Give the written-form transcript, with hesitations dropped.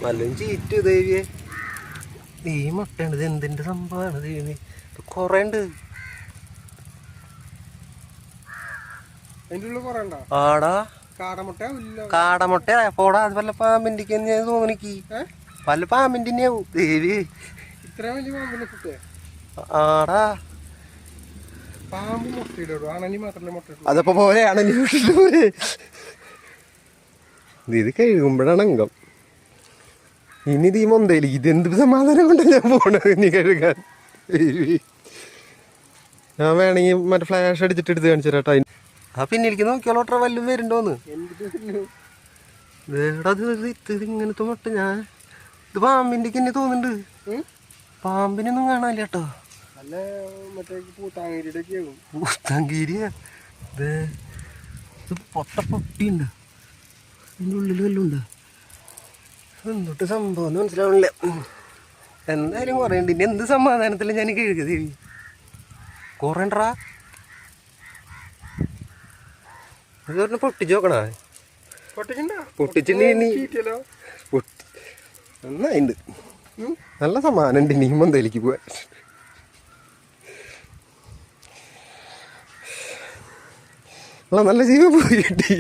വല്ലതും ചീറ്റ് ദേവിയെ. ഈ മുട്ടയാണ് ഇത് എന്തിൻ്റെ സംഭവമാണ് ദേവി? കൊറേ ഉണ്ട്. ആടാ കാടമുട്ട പോടാ. അത് വല്ല പാമ്പിൻ്റെ തോന്നിക്ക്. വല്ല പാമ്പിൻ്റെ തന്നെയാവും ദേവി. ആടാ അതപ്പോ പോലെയാണ് ഇത് കഴുകുമ്പോഴാണ് അംഗം. ഇനി ഇത് ഈ മൊന്തയില് ഇതെന്ത് സമാധാനം കൊണ്ടാ ഞാൻ പോണത് ഇനി കഴുകാൻ. ഞാൻ വേണമെങ്കിൽ മറ്റേ ഫ്ലാഷ് അടിച്ചിട്ട് എടുത്ത് കാണിച്ചു തരാട്ടോ. ആ പിന്നിലേക്ക് നോക്കിയോളോട്ടെ വല്ലതും വരുന്നുണ്ടോന്ന്. ഇങ്ങനത്തെ മുട്ട ഞാൻ ഇത് പാമ്പിൻ്റെ തന്നെ തോന്നുന്നുണ്ട്. പാമ്പിനൊന്നും കാണാനില്ല കേട്ടോ. പൂത്താങ്കീരിയാ. ഇത് പൊട്ടിയുണ്ട്. അതിൻ്റെ ഉള്ളിൽ വല്ലതും ഉണ്ട്. എന്തൊട്ട് സംഭവം എന്ന് മനസ്സിലാവണില്ല. എന്തായാലും കുറേ ഉണ്ട്. ഇനി എന്ത് സമാധാനത്തില്ല ഞാൻ കഴുകുക ദേവി. കുറേ ഉണ്ടറാ. അത് പറഞ്ഞ പൊട്ടിച്ച് നോക്കണ. പൊട്ടിച്ചിട്ടുണ്ട്. നന്നായിണ്ട്. നല്ല സമാധാനം ഉണ്ട്. ഇനിയും മന്തയിലേക്ക് പോവാൻ. നല്ല ജീവൻ പോയി കിട്ടി.